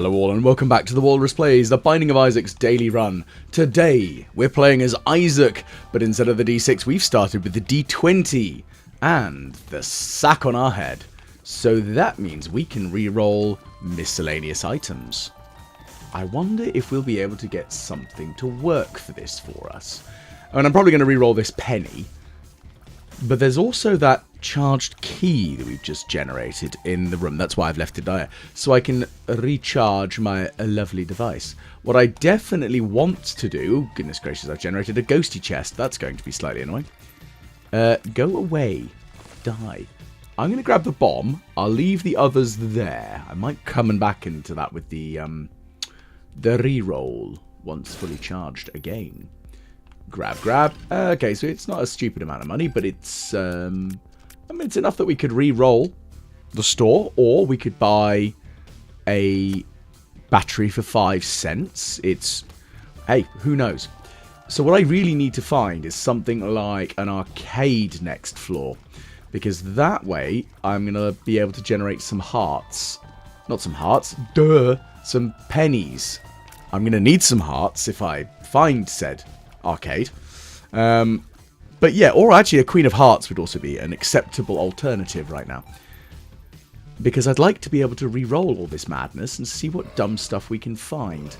Hello all and welcome back to the Walrus Plays, the Binding of Isaac's daily run. Today, we're playing as Isaac, but instead of the D6, we've started with the D20 and the sack on our head. So that means we can re-roll miscellaneous items. I wonder if we'll be able to get something to work for this for us. And I'm probably going to re-roll this penny, but there's also that charged key that we've just generated in the room. That's why I've left it there, so I can recharge my lovely device. What I definitely want to do... Oh, goodness gracious, I've generated a ghosty chest. That's going to be slightly annoying. Go away. Die. I'm going to grab the bomb. I'll leave the others there. I might come back into that with the reroll once fully charged again. Grab. Okay, so it's not a stupid amount of money, but it's... I mean, it's enough that we could re-roll the store, or we could buy a battery for 5 cents. It's... Hey, who knows? So what I really need to find is something like an arcade next floor, because that way I'm going to be able to generate some hearts. Not some hearts, some pennies. I'm going to need some hearts if I find said arcade. But yeah, or actually a Queen of Hearts would also be an acceptable alternative right now. Because I'd like to be able to re-roll all this madness and see what dumb stuff we can find.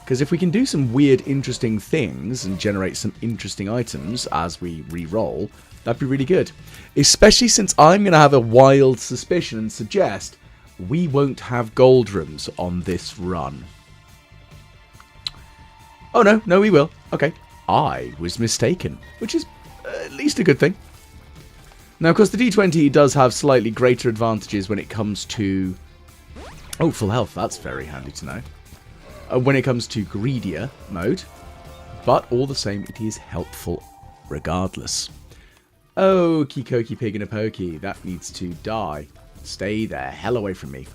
Because if we can do some weird, interesting things and generate some interesting items as we re-roll, that'd be really good. Especially since I'm going to have a wild suspicion and suggest we won't have gold rooms on this run. Oh no, we will. Okay. I was mistaken, which is at least a good thing. Now, of course, the D20 does have slightly greater advantages when it comes to... Oh, full health. That's very handy to know. When it comes to greedier mode. But all the same, it is helpful regardless. Okie dokie pig and a pokey. That needs to die. Stay there. Hell away from me.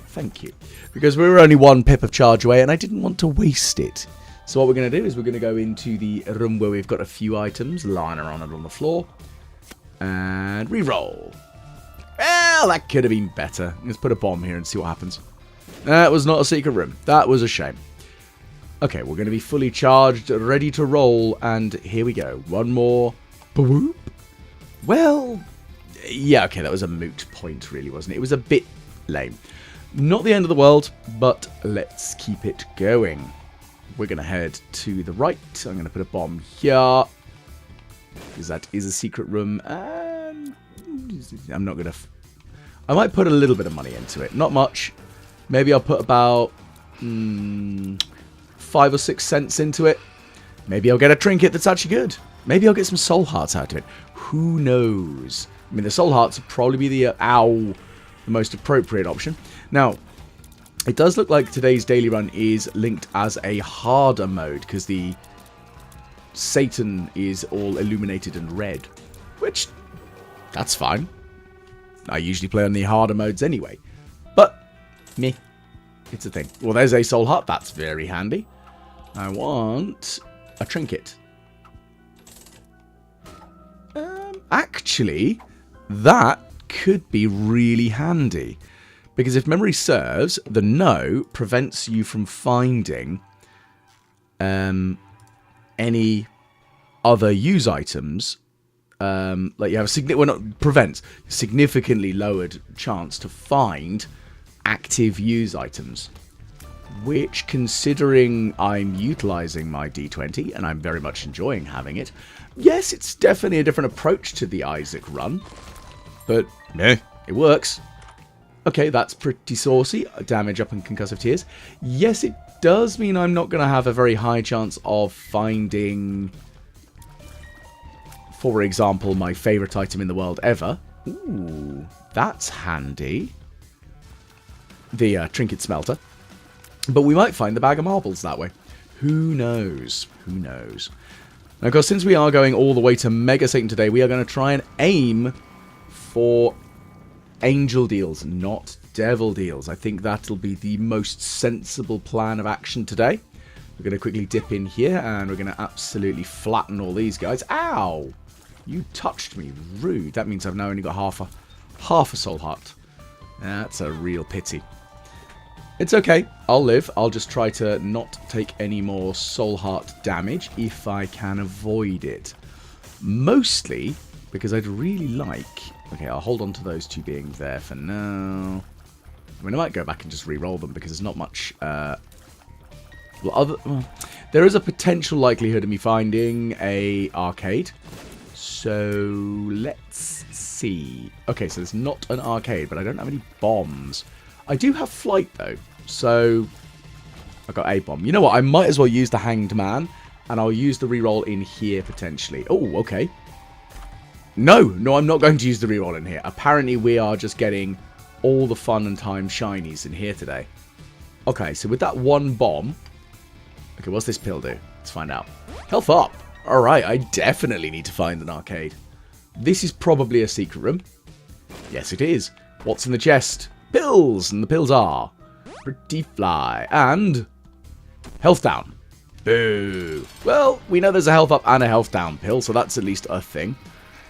Thank you. Because we were only 1 pip of charge away and I didn't want to waste it. So what we're going to do is we're going to go into the room where we've got a few items lying around on the floor. And re-roll. Well, that could have been better. Let's put a bomb here and see what happens. That was not a secret room. That was a shame. Okay, we're going to be fully charged, ready to roll. And here we go. One more. Boop. Well, yeah, okay, that was a moot point, really, wasn't it? It was a bit lame. Not the end of the world, but let's keep it going. We're going to head to the right. I'm going to put a bomb here, because that is a secret room. And I'm not going to... I might put a little bit of money into it. Not much. Maybe I'll put about 5 or 6 cents into it. Maybe I'll get a trinket that's actually good. Maybe I'll get some soul hearts out of it. Who knows? I mean, the soul hearts would probably be the most appropriate option. Now... It does look like today's daily run is linked as a harder mode, because the Satan is all illuminated and red, which, that's fine. I usually play on the harder modes anyway, but, meh, it's a thing. Well, there's a soul heart, that's very handy. I want a trinket. Actually, that could be really handy. Because if memory serves, the no prevents you from finding any other use items. Like you have significantly lowered chance to find active use items. Which, considering I'm utilizing my D20, and I'm very much enjoying having it, yes, it's definitely a different approach to the Isaac run. But, meh, it works. Okay, that's pretty saucy. Damage up and concussive tears. Yes, it does mean I'm not going to have a very high chance of finding, for example, my favourite item in the world ever. Ooh, that's handy. The trinket smelter. But we might find the bag of marbles that way. Who knows? Who knows? Now, of course, since we are going all the way to Mega Satan today, we are going to try and aim for... angel deals, not devil deals. I think that'll be the most sensible plan of action today. We're going to quickly dip in here, and we're going to absolutely flatten all these guys. Ow! You touched me. Rude. That means I've now only got half a soul heart. That's a real pity. It's okay. I'll live. I'll just try to not take any more soul heart damage if I can avoid it. Mostly because I'd really like... Okay, I'll hold on to those two being there for now. I mean, I might go back and just re-roll them because there's not much... Well, there is a potential likelihood of me finding a arcade. So, let's see. Okay, so there's not an arcade, but I don't have any bombs. I do have flight, though. So, I've got a bomb. You know what? I might as well use the Hanged Man, and I'll use the reroll in here, potentially. Oh, okay. No, I'm not going to use the reroll in here. Apparently, we are just getting all the fun and time shinies in here today. Okay, so with that one bomb... Okay, what's this pill do? Let's find out. Health up! Alright, I definitely need to find an arcade. This is probably a secret room. Yes, it is. What's in the chest? Pills! And the pills are... Pretty fly. And... Health down. Boo! Well, we know there's a health up and a health down pill, so that's at least a thing.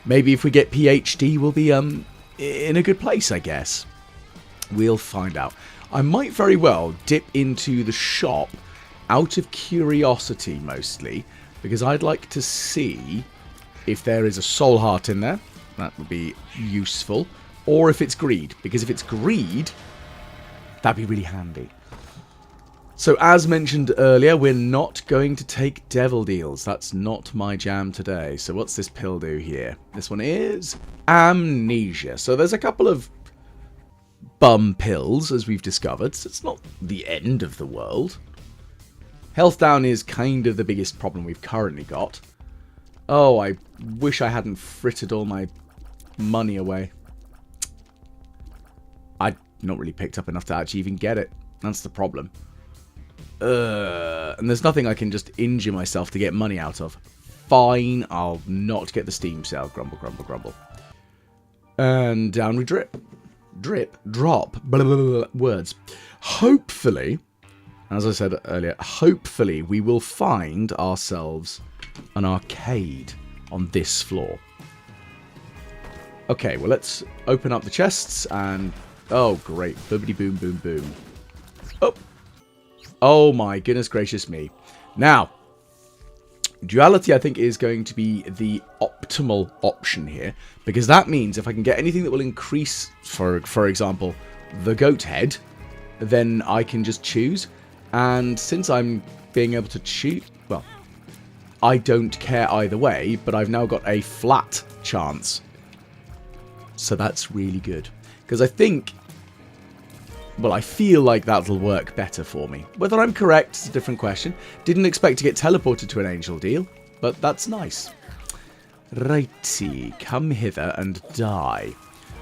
Maybe if we get PhD, we'll be, in a good place, I guess. We'll find out. I might very well dip into the shop out of curiosity, mostly, because I'd like to see if there is a soul heart in there. That would be useful. Or if it's greed, because if it's greed, that'd be really handy. So, as mentioned earlier, we're not going to take devil deals. That's not my jam today. So, what's this pill do here? This one is amnesia. So, there's a couple of bum pills, as we've discovered. So, it's not the end of the world. Health down is kind of the biggest problem we've currently got. Oh, I wish I hadn't frittered all my money away. I'd not really picked up enough to actually even get it. That's the problem. And there's nothing I can just injure myself to get money out of. Fine, I'll not get the Steam sale. Grumble, grumble, grumble. And down we drip. Drip, drop, blah, blah, blah, blah, words. Hopefully, as I said earlier, hopefully we will find ourselves an arcade on this floor. Okay, well, let's open up the chests and... Oh, great. Boobity boom, boom, boom. Oh. Oh, my goodness gracious me. Now, duality, I think, is going to be the optimal option here. Because that means if I can get anything that will increase, for example, the goat head, then I can just choose. And since I'm being able to choose... Well, I don't care either way, but I've now got a flat chance. So that's really good. Because I think... Well, I feel like that'll work better for me. Whether I'm correct is a different question. Didn't expect to get teleported to an angel deal, but that's nice. Righty, come hither and die.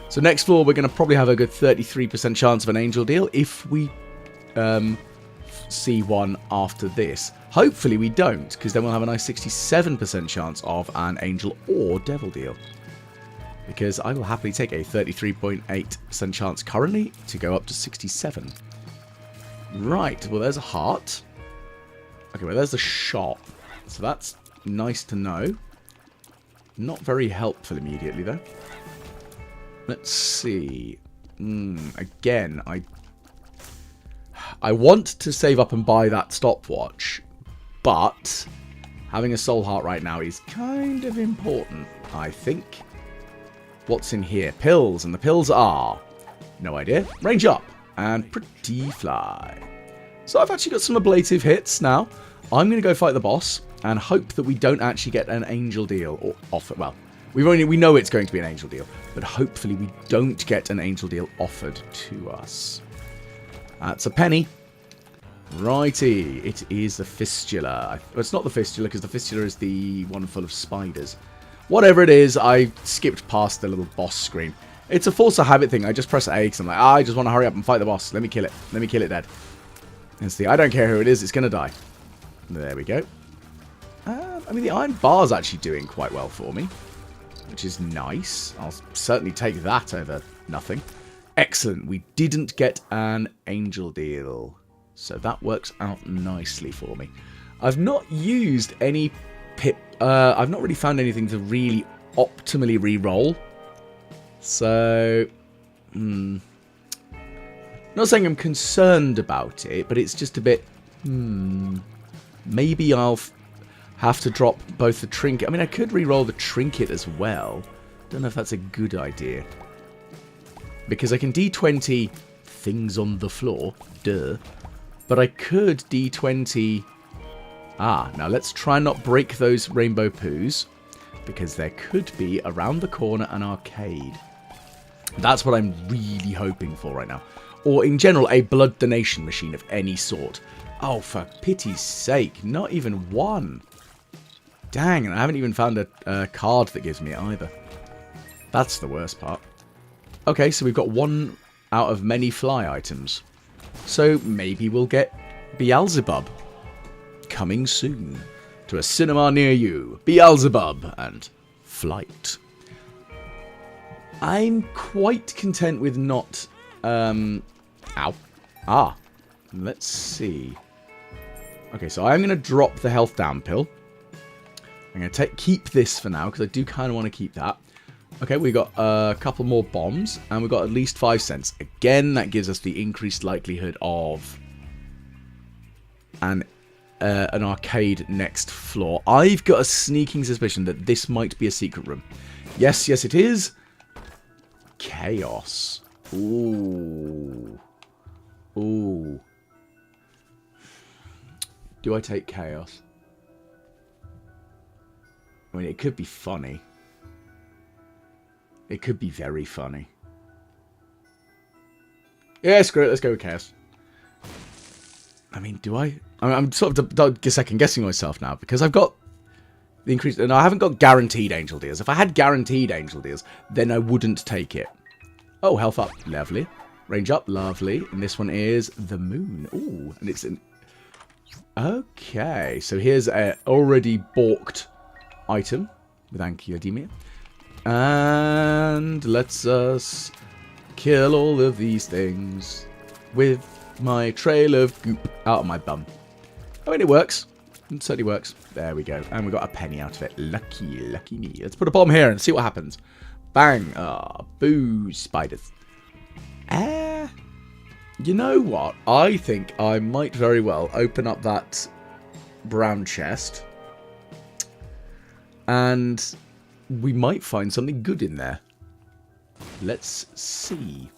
So next floor, we're going to probably have a good 33% chance of an angel deal if we see one after this. Hopefully we don't, because then we'll have a nice 67% chance of an angel or devil deal. Because I will happily take a 33.8% chance currently to go up to 67. Right, well there's a heart. Okay, well there's a shop. So that's nice to know. Not very helpful immediately though. Let's see. Again, I want to save up and buy that stopwatch. But having a soul heart right now is kind of important, I think. What's in here? Pills, and the pills are... No idea. Range up, and pretty fly. So I've actually got some ablative hits now. I'm going to go fight the boss, and hope that we don't actually get an angel deal or offer. Well, we know it's going to be an angel deal, but hopefully we don't get an angel deal offered to us. That's a penny. Righty, it is the fistula. Well, it's not the fistula, because the fistula is the one full of spiders. Whatever it is, I skipped past the little boss screen. It's a force of habit thing. I just press A because I'm like, I just want to hurry up and fight the boss. Let me kill it. Let me kill it dead. And see, I don't care who it is. It's going to die. There we go. I mean, the iron bar's actually doing quite well for me, which is nice. I'll certainly take that over nothing. Excellent. We didn't get an angel deal. So that works out nicely for me. I've not used any... I've not really found anything to really optimally re-roll. So, not not saying I'm concerned about it, but it's just a bit... Maybe I'll have to drop both the trinket. I mean, I could re-roll the trinket as well. Don't know if that's a good idea. Because I can D20 things on the floor. Duh. But I could D20... now let's try and not break those rainbow poos. Because there could be, around the corner, an arcade. That's what I'm really hoping for right now. Or, in general, a blood donation machine of any sort. Oh, for pity's sake. Not even one. Dang, and I haven't even found a card that gives me it either. That's the worst part. Okay, so we've got one out of many fly items. So maybe we'll get Beelzebub. Coming soon to a cinema near you. Beelzebub and Flight. I'm quite content with not... let's see. Okay, so I'm going to drop the health down pill. I'm going to keep this for now, because I do kind of want to keep that. Okay, we got a couple more bombs, and we've got at least 5 cents. Again, that gives us the increased likelihood of an arcade next floor. I've got a sneaking suspicion that this might be a secret room. Yes, it is. Chaos. Ooh. Do I take chaos? I mean, it could be funny. It could be very funny. Yeah, screw it. Let's go with chaos. I mean, do I? I'm sort of second guessing myself now because I've got the increase, and I haven't got guaranteed angel deals. If I had guaranteed angel deals, then I wouldn't take it. Oh, health up, lovely. Range up, lovely. And this one is the moon. Ooh, and it's an. Okay, so here's a already balked item with Ankyodemia. And let's us kill all of these things with my trail of goop out of my bum. Oh, and it works. It certainly works. There we go. And we got a penny out of it. Lucky me. Let's put a bomb here and see what happens. Bang. Boo, spiders. You know what? I think I might very well open up that brown chest. And we might find something good in there. Let's see.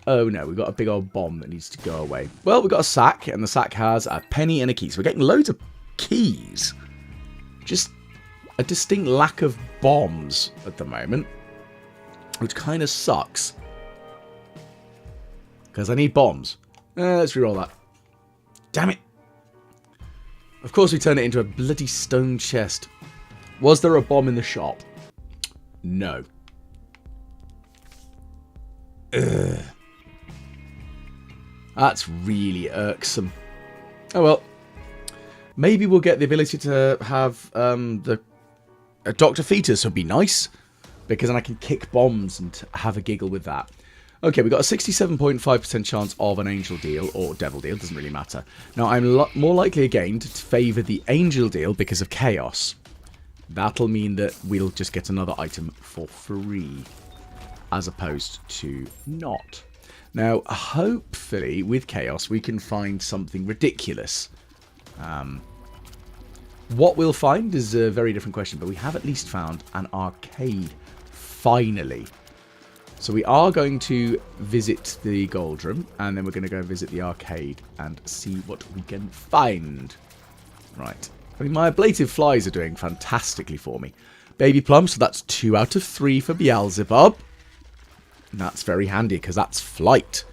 Oh no, we've got a big old bomb that needs to go away. Well, we've got a sack, and the sack has a penny and a key. So we're getting loads of keys. Just a distinct lack of bombs at the moment. Which kind of sucks. Because I need bombs. Let's reroll that. Damn it. Of course we turn it into a bloody stone chest. Was there a bomb in the shop? No. Ugh. That's really irksome. Oh well. Maybe we'll get the ability to have a Dr. Fetus would be nice. Because then I can kick bombs and have a giggle with that. Okay, we've got a 67.5% chance of an angel deal, or devil deal, doesn't really matter. Now, I'm more likely again to favour the angel deal because of chaos. That'll mean that we'll just get another item for free, as opposed to not. Now, hopefully, with chaos, we can find something ridiculous. What we'll find is a very different question, but we have at least found an arcade, finally. So we are going to visit the gold room, and then we're going to go visit the arcade and see what we can find. Right. I mean, my ablative flies are doing fantastically for me. Baby plum, so that's 2 out of 3 for Beelzebub. And that's very handy, because that's flight.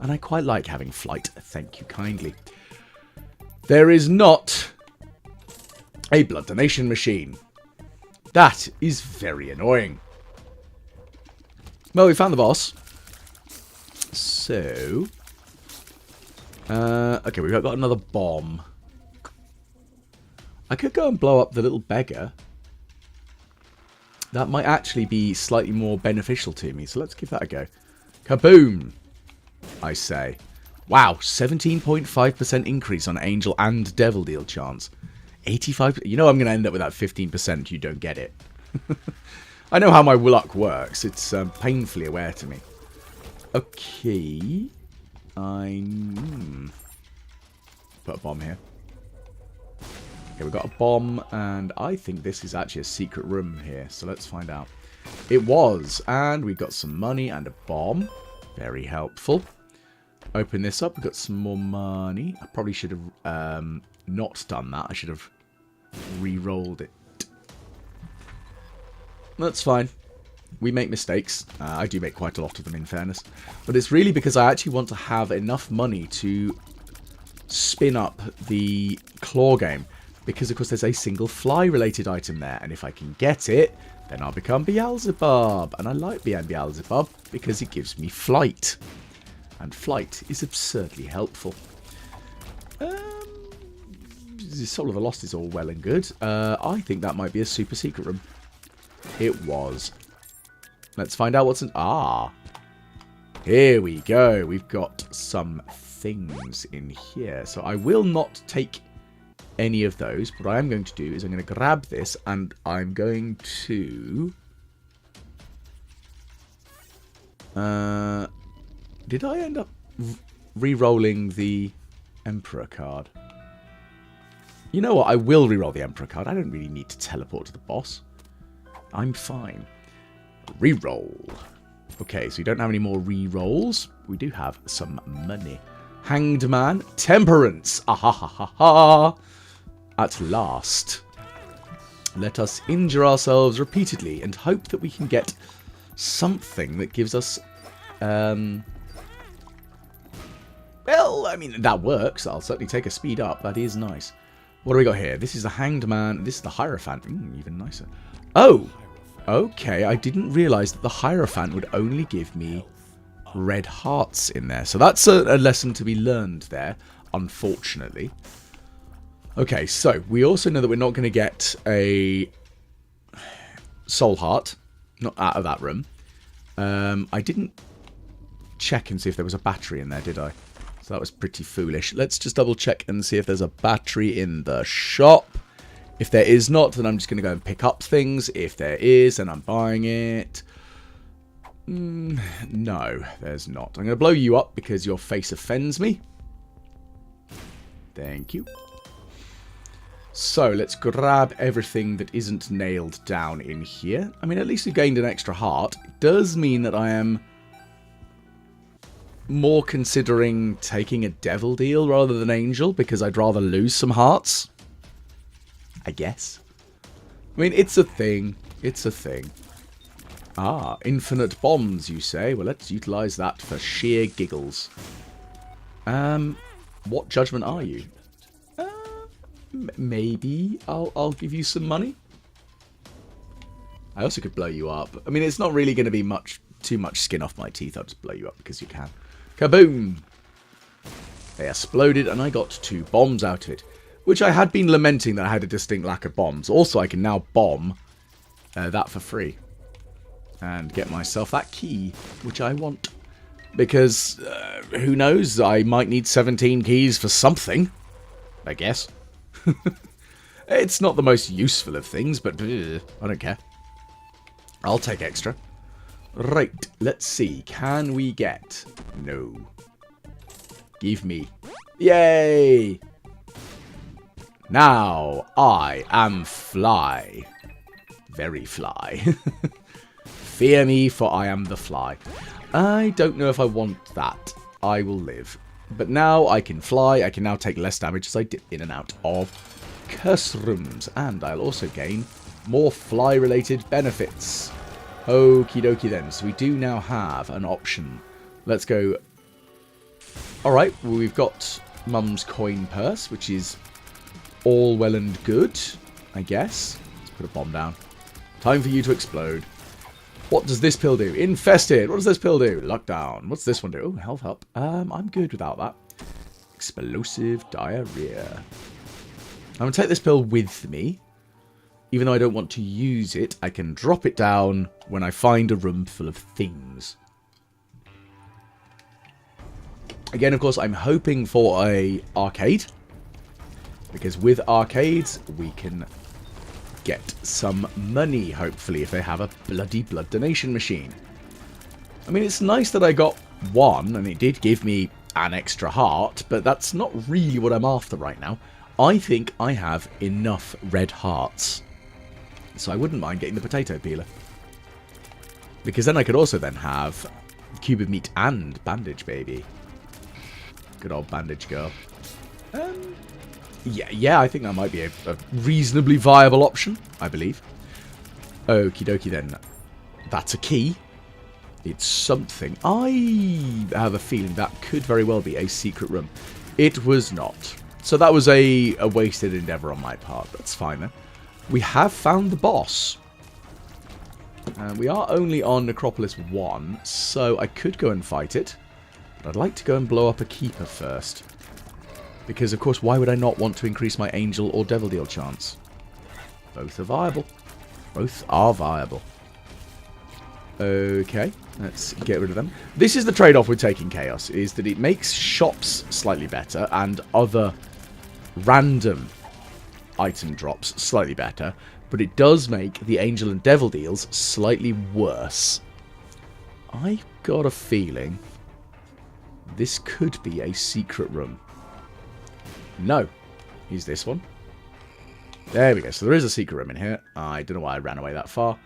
And I quite like having flight, thank you kindly. There is not a blood donation machine. That is very annoying. Well, we found the boss. So... okay, we've got another bomb. I could go and blow up the little beggar. That might actually be slightly more beneficial to me, so let's give that a go. Kaboom! I say. Wow, 17.5% increase on Angel and Devil Deal chance. 85%. You know I'm going to end up with that 15% you don't get it. I know how my luck works. It's painfully aware to me. Okay. Put a bomb here. Okay, we've got a bomb, and I think this is actually a secret room here, so let's find out. It was, and we got some money and a bomb. Very helpful. Open this up, we've got some more money. I probably should have not done that. I should have re-rolled it. That's fine. We make mistakes. I do make quite a lot of them, in fairness. But it's really because I actually want to have enough money to spin up the claw game. Because, of course, there's a single fly-related item there. And if I can get it, then I'll become Beelzebub. And I like being Beelzebub because it gives me flight. And flight is absurdly helpful. The Soul of the Lost is all well and good. I think that might be a super secret room. It was. Let's find out what's in... Ah! Here we go. We've got some things in here. So I will not take any of those. What I am going to do is I'm going to grab this and I'm going to... did I end up re-rolling the Emperor card? You know what? I will re-roll the Emperor card. I don't really need to teleport to the boss. I'm fine. Re-roll. Okay, so we don't have any more re-rolls. We do have some money. Hanged Man. Temperance. Ah ha ha ha ha. At last. Let us injure ourselves repeatedly and hope that we can get something that gives us... well, I mean, that works. I'll certainly take a speed up. That is nice. What do we got here? This is the Hanged Man. This is the Hierophant. Even nicer. Oh! Okay, I didn't realise that the Hierophant would only give me red hearts in there. So that's a lesson to be learned there, unfortunately. Okay, so we also know that we're not going to get a soul heart. Not out of that room. I didn't check and see if there was a battery in there, did I? So that was pretty foolish. Let's just double check and see if there's a battery in the shop. If there is not, then I'm just going to go and pick up things. If there is, then I'm buying it. No, there's not. I'm going to blow you up because your face offends me. Thank you. So, let's grab everything that isn't nailed down in here. I mean, at least we gained an extra heart. It does mean that I am more considering taking a devil deal rather than angel because I'd rather lose some hearts. I guess. I mean, it's a thing. It's a thing. Ah, infinite bombs, you say? Well, let's utilize that for sheer giggles. What judgment are you? Maybe I'll give you some money. I also could blow you up. I mean, it's not really going to be too much skin off my teeth. I'll just blow you up because you can. Kaboom! They exploded and I got 2 bombs out of it. Which I had been lamenting that I had a distinct lack of bombs. Also, I can now bomb that for free. And get myself that key, which I want. Because, who knows, I might need 17 keys for something. I guess. It's not the most useful of things, but I don't care. I'll take extra. Right, let's see. Can we get... No. Give me. Yay! Now, I am fly. Very fly. Fear me, for I am the fly. I don't know if I want that. I will live. But now I can fly. I can now take less damage as I dip in and out of curse rooms. And I'll also gain more fly-related benefits. Okie dokie then. So we do now have an option. Let's go. Alright, well, we've got Mum's coin purse, which is all well and good, I guess. Let's put a bomb down. Time for you to explode. What does this pill do? Infested. What does this pill do? Lockdown. What's this one do? Oh, health up. I'm good without that. Explosive diarrhea. I'm going to take this pill with me. Even though I don't want to use it, I can drop it down when I find a room full of things. Again, of course, I'm hoping for a arcade. Because with arcades, we can get some money, hopefully, if they have a bloody blood donation machine. I mean, it's nice that I got one, and it did give me an extra heart, but that's not really what I'm after right now. I think I have enough red hearts. So I wouldn't mind getting the potato peeler. Because then I could also then have cube of meat and bandage baby. Good old bandage girl. Yeah, I think that might be a reasonably viable option, I believe. Okie dokie then. That's a key. It's something. I have a feeling that could very well be a secret room. It was not. So that was a wasted endeavour on my part. That's fine then. We have found the boss. We are only on Necropolis 1, so I could go and fight it. But I'd like to go and blow up a keeper first. Because, of course, why would I not want to increase my angel or devil deal chance? Both are viable. Both are viable. Okay, let's get rid of them. This is the trade-off with taking Chaos, is that it makes shops slightly better and other random item drops slightly better, but it does make the angel and devil deals slightly worse. I've got a feeling this could be a secret room. No. Use this one. There we go. So there is a secret room in here. I don't know why I ran away that far.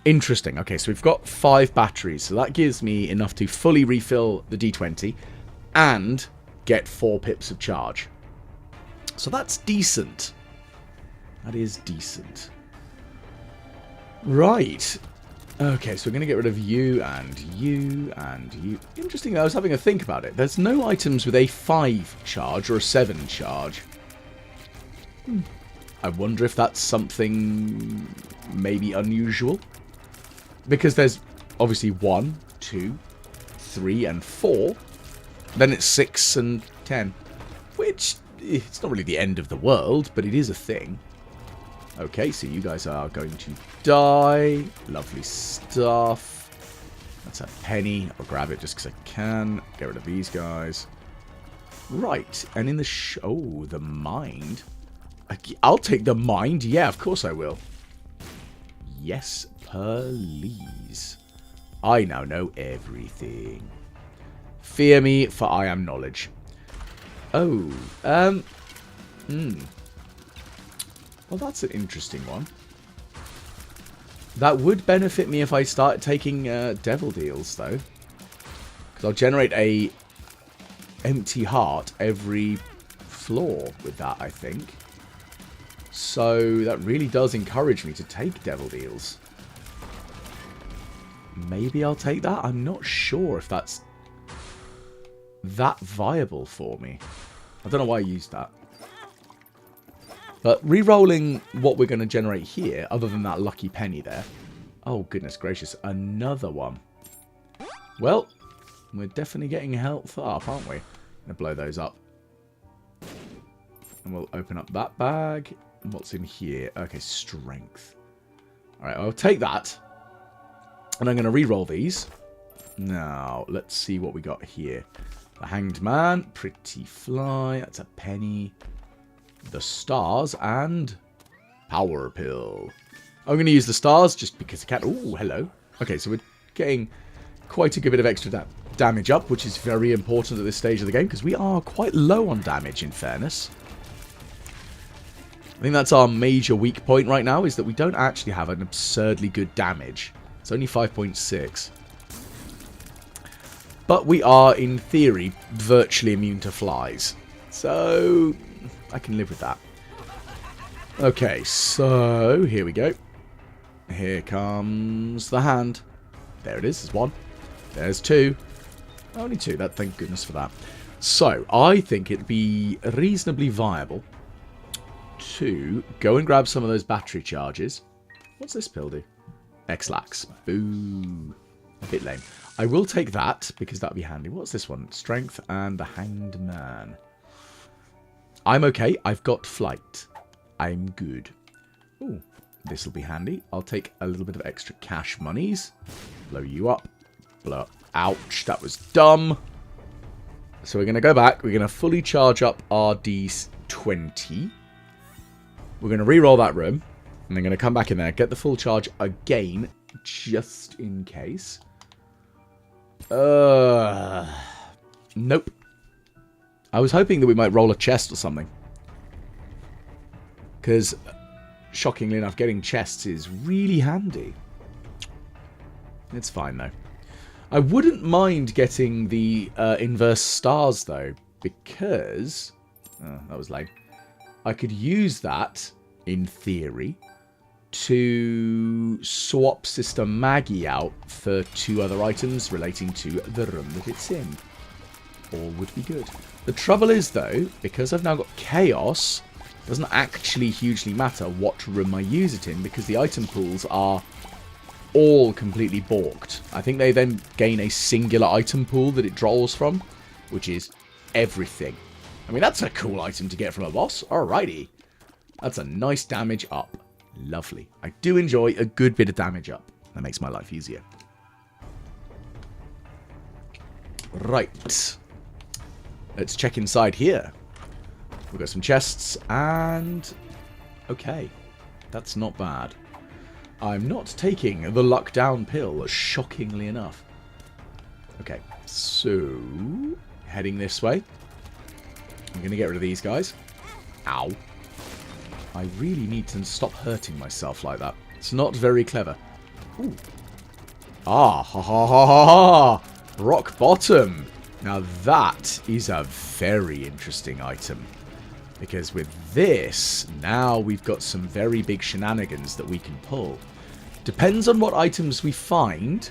Interesting. Okay, so we've got 5 batteries. So that gives me enough to fully refill the D20 and get 4 pips of charge. So that's decent. That is decent. Right. Okay, so we're going to get rid of you and you and you. Interesting, I was having a think about it. There's no items with a 5 charge or a 7 charge. I wonder if that's something maybe unusual. Because there's obviously 1, 2, 3 and 4. Then it's 6 and 10. Which, it's not really the end of the world, but it is a thing. Okay, so you guys are going to die. Lovely stuff. That's a penny. I'll grab it just because I can. Get rid of these guys. Right, and in the oh, the mind. I'll take the mind. Yeah, of course I will. Yes, please. I now know everything. Fear me, for I am knowledge. Oh, Well, that's an interesting one. That would benefit me if I start taking devil deals, though. Because I'll generate a empty heart every floor with that, I think. So that really does encourage me to take devil deals. Maybe I'll take that. I'm not sure if that's that viable for me. I don't know why I used that. But re-rolling what we're going to generate here, other than that lucky penny there. Oh, goodness gracious. Another one. Well, we're definitely getting health up, aren't we? I'm going to blow those up. And we'll open up that bag. And what's in here? Okay, strength. Alright, I'll take that. And I'm going to re-roll these. Now, let's see what we got here. The Hanged Man. Pretty Fly. That's a penny. The stars and power pill. I'm going to use the stars just because I can. Oh, hello. Okay, so we're getting quite a good bit of extra damage up, which is very important at this stage of the game because we are quite low on damage, in fairness. I think that's our major weak point right now, is that we don't actually have an absurdly good damage. It's only 5.6. But we are, in theory, virtually immune to flies. So I can live with that. Okay, so here we go. Here comes the hand. There it is. There's 1. There's 2. Only 2. Thank goodness for that. So I think it'd be reasonably viable to go and grab some of those battery charges. What's this pill do? X-Lax. Boo. A bit lame. I will take that because that'll be handy. What's this one? Strength and the Hanged Man. I'm okay. I've got flight. I'm good. Ooh, this will be handy. I'll take a little bit of extra cash monies. Blow you up. Blow up. Ouch, that was dumb. So we're going to go back. We're going to fully charge up our D20. We're going to re-roll that room. And then going to come back in there. Get the full charge again. Just in case. Nope. I was hoping that we might roll a chest or something. Because, shockingly enough, getting chests is really handy. It's fine, though. I wouldn't mind getting the inverse stars, though, because... Oh, that was lame. I could use that, in theory, to swap Sister Maggie out for 2 other items relating to the room that it's in. All would be good. The trouble is, though, because I've now got Chaos, it doesn't actually hugely matter what room I use it in, because the item pools are all completely balked. I think they then gain a singular item pool that it draws from, which is everything. I mean, that's a cool item to get from a boss. Alrighty. That's a nice damage up. Lovely. I do enjoy a good bit of damage up. That makes my life easier. Right. Let's check inside here. We've got some chests and... Okay. That's not bad. I'm not taking the luck down pill, shockingly enough. Okay. So... Heading this way. I'm going to get rid of these guys. Ow. I really need to stop hurting myself like that. It's not very clever. Ooh. Ah, ha ha ha ha ha! Rock bottom! Now that is a very interesting item. Because with this, now we've got some very big shenanigans that we can pull. Depends on what items we find,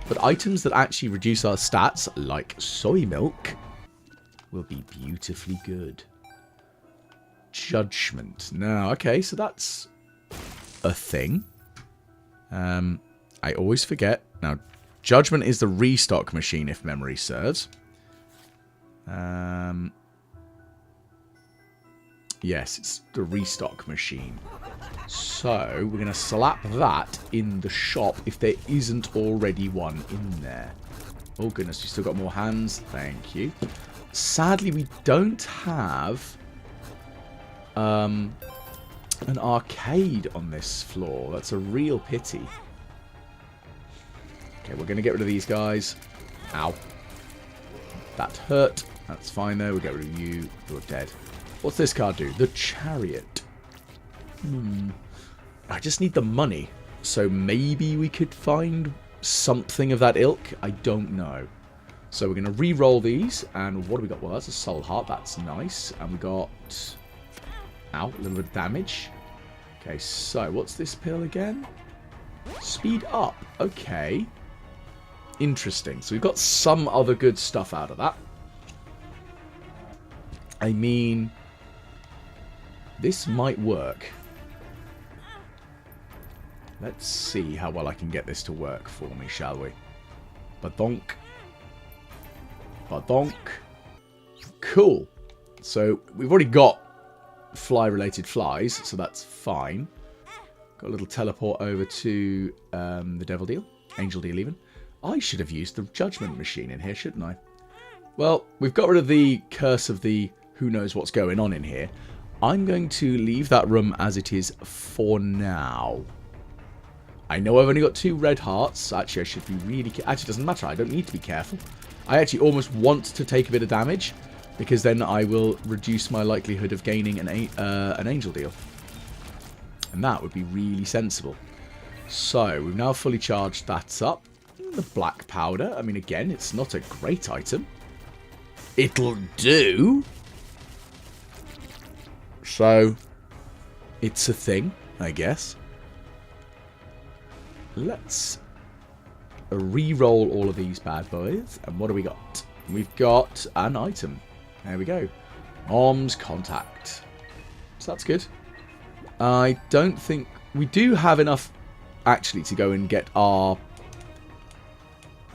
but items that actually reduce our stats, like soy milk, will be beautifully good. Judgment. Now, okay, so that's a thing. I always forget. Now, Judgment is the restock machine, if memory serves. Yes, it's the restock machine. So, we're going to slap that in the shop if there isn't already one in there. Oh, goodness, we still got more hands. Thank you. Sadly, we don't have... an arcade on this floor. That's a real pity. Okay, we're going to get rid of these guys. Ow. That hurt. That's fine, though. We'll get rid of you. You're dead. What's this card do? The Chariot. I just need the money. So maybe we could find something of that ilk. I don't know. So we're going to re-roll these. And what do we got? Well, that's a soul heart. That's nice. And we got... Ow, a little bit of damage. Okay, so what's this pill again? Speed up. Okay. Interesting. So we've got some other good stuff out of that. I mean, this might work. Let's see how well I can get this to work for me, shall we? Badonk. Badonk. Cool. So we've already got fly-related flies, so that's fine. Got a little teleport over to the Devil Deal. Angel Deal, even. I should have used the Judgment machine in here, shouldn't I? Well, we've got rid of the curse of the who knows what's going on in here. I'm going to leave that room as it is for now. I know I've only got 2 red hearts. Actually, I should be really... Actually, it doesn't matter. I don't need to be careful. I actually almost want to take a bit of damage, because then I will reduce my likelihood of gaining an Angel Deal. And that would be really sensible. So, we've now fully charged that up. The black powder. I mean, again, it's not a great item. It'll do. So, it's a thing, I guess. Let's re-roll all of these bad boys. And what do we got? We've got an item. There we go. Mom's contact. So that's good. I don't think... We do have enough, actually, to go and get our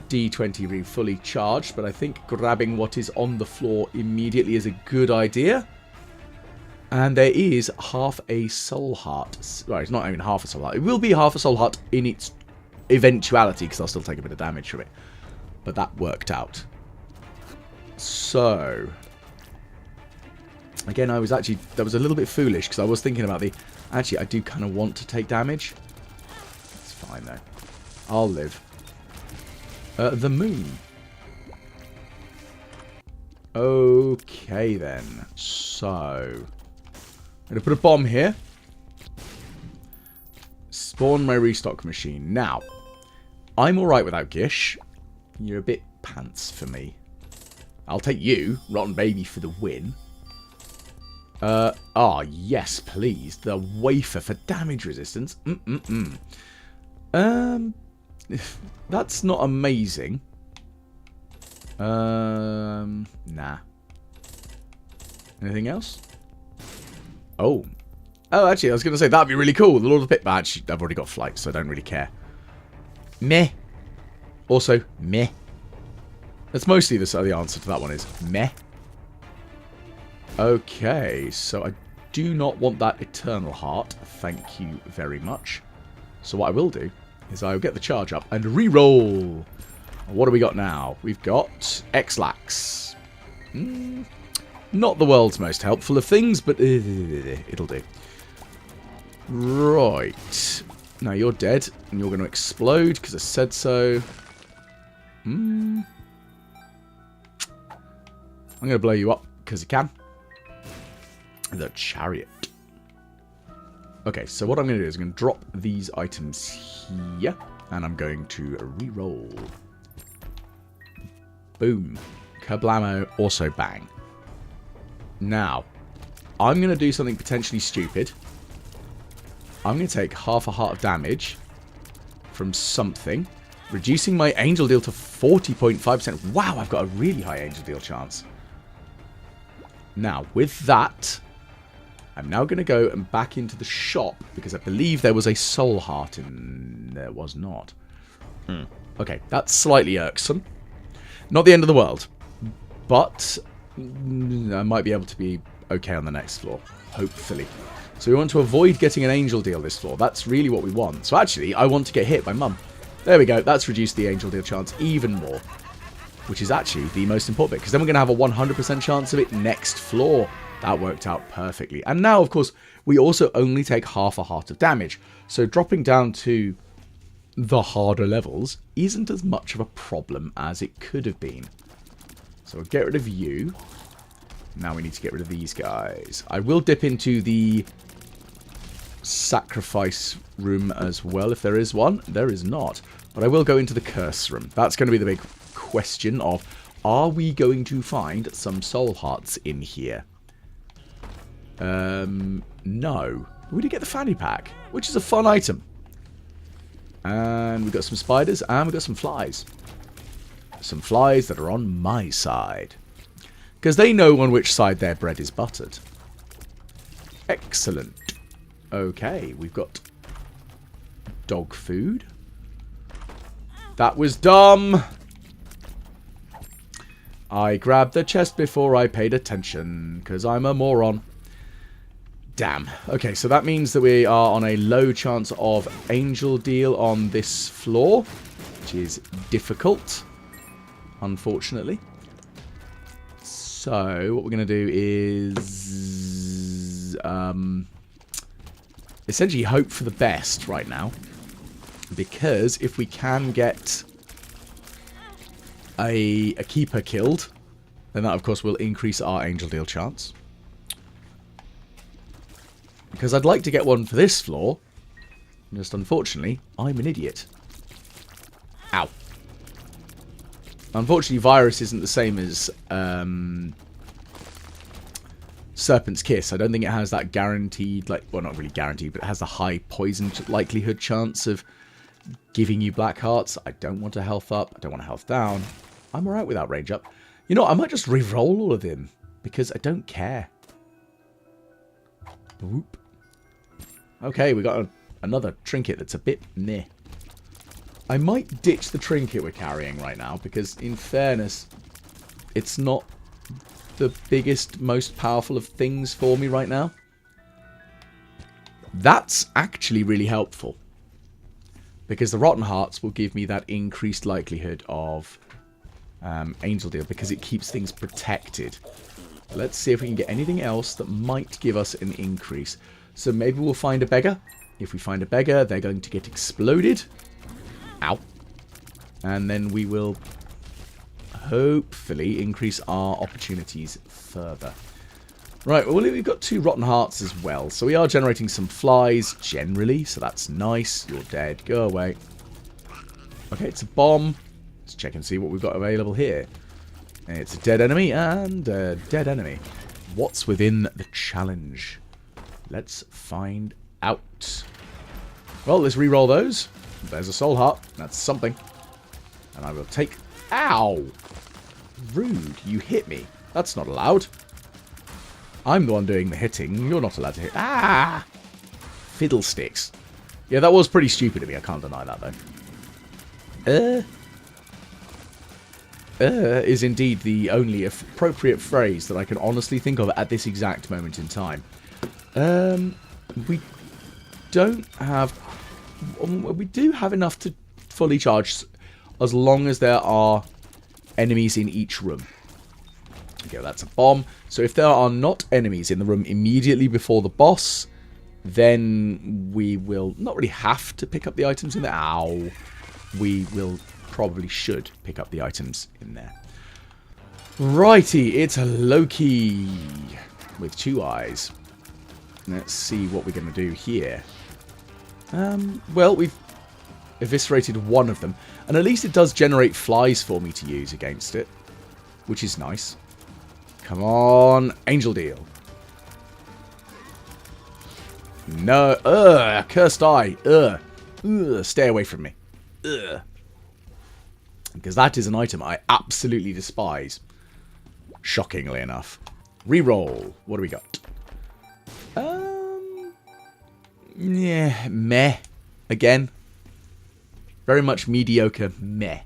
D20 fully charged. But I think grabbing what is on the floor immediately is a good idea. And there is half a soul heart. Well, it's not even half a soul heart. It will be half a soul heart in its eventuality, because I'll still take a bit of damage from it. But that worked out. So... Again, I was actually... That was a little bit foolish, because I was thinking about the... Actually, I do kind of want to take damage. It's fine, though. I'll live. The moon. Okay, then. So, I'm going to put a bomb here. Spawn my restock machine. Now, I'm alright without Gish. You're a bit pants for me. I'll take you, Rotten Baby, for the win. Yes, please. The wafer for damage resistance. That's not amazing. Nah. Anything else? Oh, actually, I was going to say, that'd be really cool. The Lord of the Pit badge. I've already got flight, so I don't really care. Meh. Also, meh. That's mostly the answer to that one is meh. Okay, so I do not want that Eternal Heart. Thank you very much. So what I will do is I'll get the charge up and re-roll. What do we got now? We've got X-Lax. Not the world's most helpful of things, but it'll do. Right. Now you're dead, and you're going to explode because I said so. I'm going to blow you up because I can. The chariot. Okay, so what I'm going to do is I'm going to drop these items here, and I'm going to re-roll. Boom. Kablamo, also bang. Now, I'm going to do something potentially stupid. I'm going to take half a heart of damage from something, reducing my angel deal to 40.5%. Wow, I've got a really high angel deal chance. Now, with that, I'm now going to go and back into the shop, because I believe there was a soul heart in... There was not. Okay, that's slightly irksome. Not the end of the world, but I might be able to be okay on the next floor, hopefully. So we want to avoid getting an angel deal this floor. That's really what we want. So actually, I want to get hit by Mum. There we go. That's reduced the angel deal chance even more, which is actually the most important bit, because then we're going to have a 100% chance of it next floor. That worked out perfectly. And now, of course, we also only take half a heart of damage. So dropping down to the harder levels isn't as much of a problem as it could have been. So we'll get rid of you. Now we need to get rid of these guys. I will dip into the sacrifice room as well, if there is one. There is not. But I will go into the curse room. That's going to be the big question of, are we going to find some soul hearts in here? No. We did get the fanny pack, which is a fun item. And we've got some spiders, and we've got some flies. Some flies that are on my side, because they know on which side their bread is buttered. Excellent. Okay, we've got dog food. That was dumb. I grabbed the chest before I paid attention, because I'm a moron. Damn. Okay, so that means that we are on a low chance of angel deal on this floor, which is difficult, unfortunately. So what we're going to do is essentially hope for the best right now, because if we can get a keeper killed, then that of course will increase our angel deal chance. Because I'd like to get one for this floor, just unfortunately I'm an idiot. Ow. Unfortunately, Virus isn't the same as Serpent's Kiss. I don't think it has that guaranteed, like, well, not really guaranteed, but it has the high poison likelihood chance of giving you black hearts. I don't want a health up. I don't want a health down. I'm alright without range up. You know, I might just re-roll all of them, because I don't care. Boop. Okay, we got another trinket that's a bit meh. I might ditch the trinket we're carrying right now, because in fairness, it's not the biggest, most powerful of things for me right now. That's actually really helpful, because the Rotten Hearts will give me that increased likelihood of Angel Deal, because it keeps things protected. Let's see if we can get anything else that might give us an increase. So maybe we'll find a beggar. If we find a beggar, they're going to get exploded. Ow. And then we will hopefully increase our opportunities further. Right, well, we've got 2 rotten hearts as well. So we are generating some flies, generally. So that's nice. You're dead. Go away. Okay, it's a bomb. Let's check and see what we've got available here. It's a dead enemy and a dead enemy. What's within the challenge? Let's find out. Well, let's re-roll those. There's a soul heart. That's something. And I will take... Ow! Rude. You hit me. That's not allowed. I'm the one doing the hitting. You're not allowed to hit. Ah! Fiddlesticks. Yeah, that was pretty stupid of me. I can't deny that, though. Is indeed the only appropriate phrase that I can honestly think of at this exact moment in time. We don't have... We do have enough to fully charge as long as there are enemies in each room. Okay, well, that's a bomb. So if there are not enemies in the room immediately before the boss, then we will not really have to pick up the items in there. Ow. We will probably should pick up the items in there. Righty, it's a Loki with 2 eyes. Let's see what we're going to do here. Well, we've eviscerated one of them. And at least it does generate flies for me to use against it, which is nice. Come on, Angel Deal. No, cursed eye. Stay away from me. Because that is an item I absolutely despise. Shockingly enough. Reroll. What do we got? Yeah, meh. Again. Very much mediocre meh.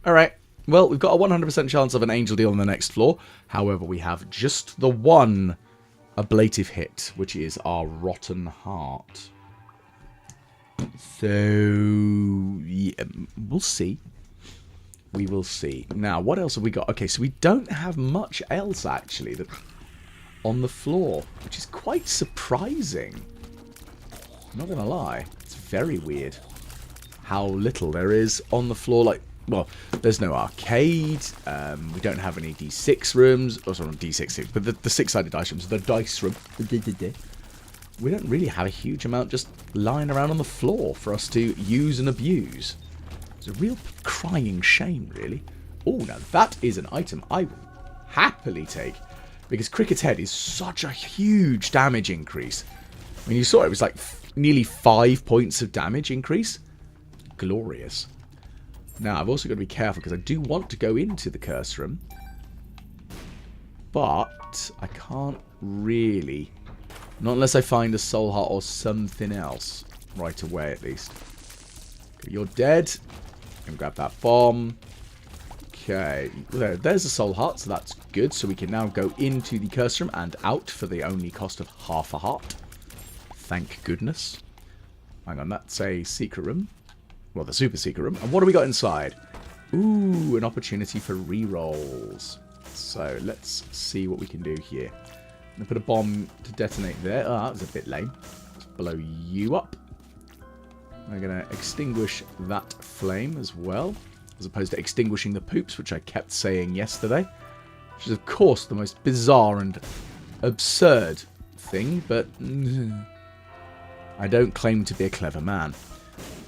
Alright. Well, we've got a 100% chance of an Angel Deal on the next floor. However, we have just the one ablative hit, which is our Rotten Heart. So, yeah, we'll see. We will see. Now, what else have we got? Okay, so we don't have much else, actually, that on the floor, which is quite surprising. I'm not going to lie. It's very weird how little there is on the floor. Like, well, there's no arcade. We don't have any D6 rooms. Oh, sorry, not D6, but the 6-sided dice rooms. The dice room. We don't really have a huge amount just lying around on the floor for us to use and abuse. It's a real crying shame, really. Oh, now that is an item I will happily take. Because Cricket's Head is such a huge damage increase. When you saw it, it was like nearly 5 points of damage increase. Glorious. Now, I've also got to be careful because I do want to go into the curse room. But I can't really. Not unless I find a soul heart or something else. Right away, at least. Okay, you're dead. Can grab that bomb. Okay. There's a soul heart, so that's good. So we can now go into the curse room and out for the only cost of half a heart. Thank goodness. Hang on, that's a secret room. Well, the super secret room. And what do we got inside? Ooh, an opportunity for rerolls. So let's see what we can do here. I'm going to put a bomb to detonate there. Oh, that was a bit lame. Let's blow you up. We're going to extinguish that flame as well. As opposed to extinguishing the poops, which I kept saying yesterday. Which is, of course, the most bizarre and absurd thing. But I don't claim to be a clever man.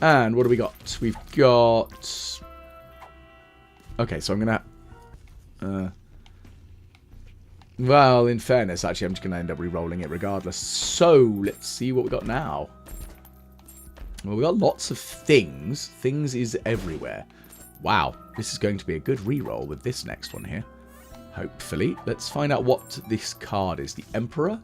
And what do we got? We've got... Okay, so I'm going to... Well, in fairness, actually, I'm just going to end up re-rolling it regardless. So, let's see what we got now. Well, we got lots of things. Things is everywhere. Wow, this is going to be a good re-roll with this next one here. Hopefully. Let's find out what this card is. The Emperor.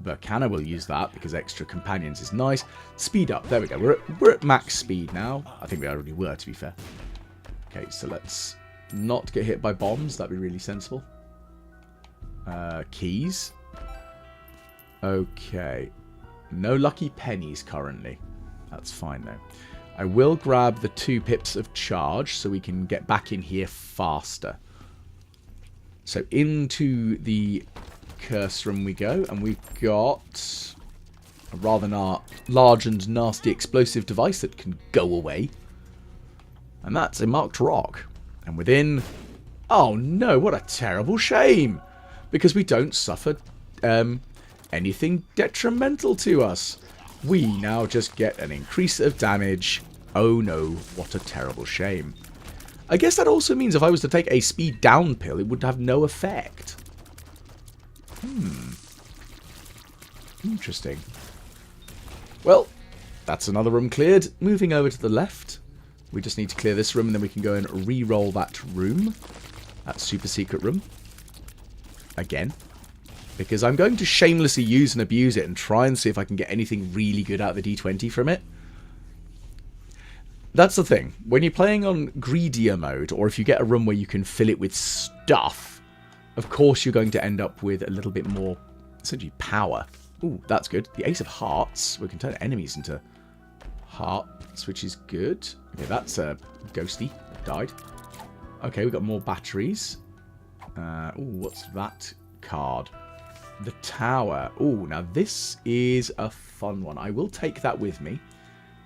Burkana will use that because extra companions is nice. Speed up. There we go. We're at max speed now. I think we already were, to be fair. Okay, so let's not get hit by bombs. That'd be really sensible. Keys. Okay. No lucky pennies currently. That's fine though. I will grab the 2 pips of charge so we can get back in here faster. So into the curse room we go, and we've got a rather large and nasty explosive device that can go away. And that's a marked rock. And within Oh no, what a terrible shame. Because we don't suffer anything detrimental to us. We now just get an increase of damage. Oh no, what a terrible shame. I guess that also means if I was to take a speed down pill, it would have no effect. Interesting. Well, that's another room cleared. Moving over to the left. We just need to clear this room and then we can go and re-roll that room. That super secret room. Again. Because I'm going to shamelessly use and abuse it and try and see if I can get anything really good out of the D20 from it. That's the thing. When you're playing on greedier mode, or if you get a room where you can fill it with stuff, of course you're going to end up with a little bit more, essentially, power. Ooh, that's good. The Ace of Hearts. We can turn enemies into hearts, which is good. Okay, that's a ghosty. It died. Okay, we've got more batteries. Ooh, what's that card? The Tower. Ooh, now this is a fun one. I will take that with me.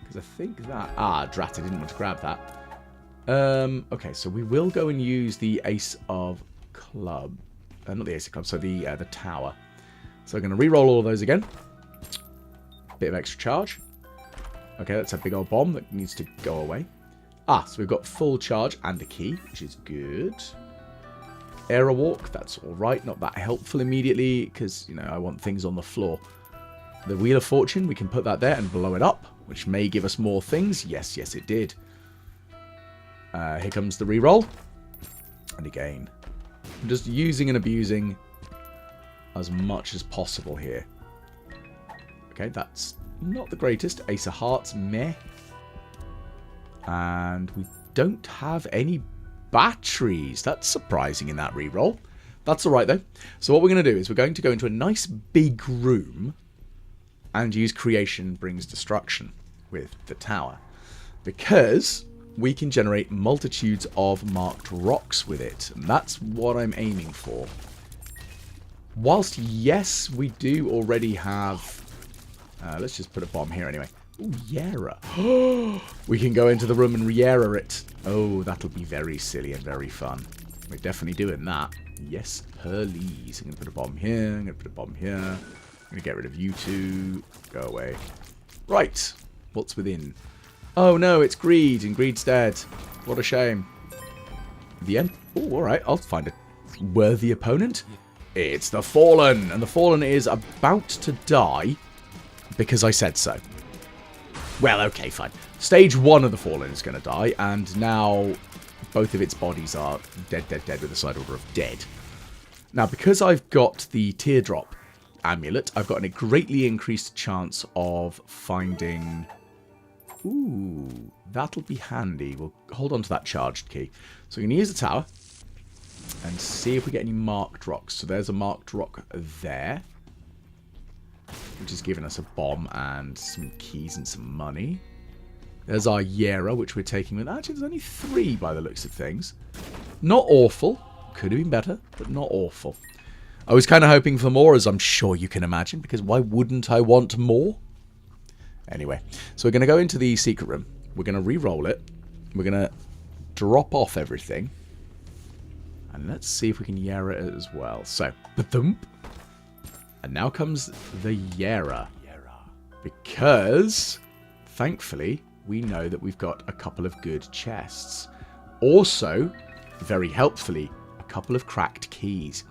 Because I think that... Ah, drat, I didn't want to grab that. Okay, so we will go and use the Ace of Club. Not the Ace of Club, so the Tower. So we're going to re-roll all of those again. Bit of extra charge. Okay, that's a big old bomb that needs to go away. Ah, so we've got full charge and a key, which is good. Aerowalk, that's alright. Not that helpful immediately, because, you know, I want things on the floor. The Wheel of Fortune, we can put that there and blow it up, which may give us more things. Yes, yes, it did. Here comes the reroll. And again, I'm just using and abusing as much as possible here. Okay, that's not the greatest. Ace of Hearts, meh. And we don't have any batteries. That's surprising in that reroll. That's alright though. So what we're going to do is we're going to go into a nice big room and use Creation Brings Destruction with the Tower. Because we can generate multitudes of marked rocks with it. And that's what I'm aiming for. Whilst, yes, we do already have... let's just put a bomb here anyway. Ooh, Yera. We can go into the room and Yera it. Oh, that'll be very silly and very fun. We're definitely doing that. Yes, please. I'm going to put a bomb here. I'm going to put a bomb here. I'm going to get rid of you two. Go away. Right. What's within? Oh, no, it's Greed, and Greed's dead. What a shame. The end. Oh, all right. I'll find a worthy opponent. It's the Fallen. And the Fallen is about to die because I said so. Well, okay, fine. Stage 1 of the Fallen is going to die, and now both of its bodies are dead, dead, dead with a side order of dead. Now, because I've got the Teardrop Amulet, I've got a greatly increased chance of finding... Ooh, that'll be handy. We'll hold on to that charged key. So we're going to use the tower and see if we get any marked rocks. So there's a marked rock there, which has given us a bomb and some keys and some money. There's our Yera, which we're taking with. Actually, there's only 3 by the looks of things. Not awful. Could have been better, but not awful. I was kind of hoping for more, as I'm sure you can imagine, because why wouldn't I want more? Anyway, so we're going to go into the secret room. We're going to re-roll it. We're going to drop off everything. And let's see if we can Yera it as well. So, ba-thump. And now comes the Yera. Because, thankfully, we know that we've got a couple of good chests. Also, very helpfully, a couple of cracked keys.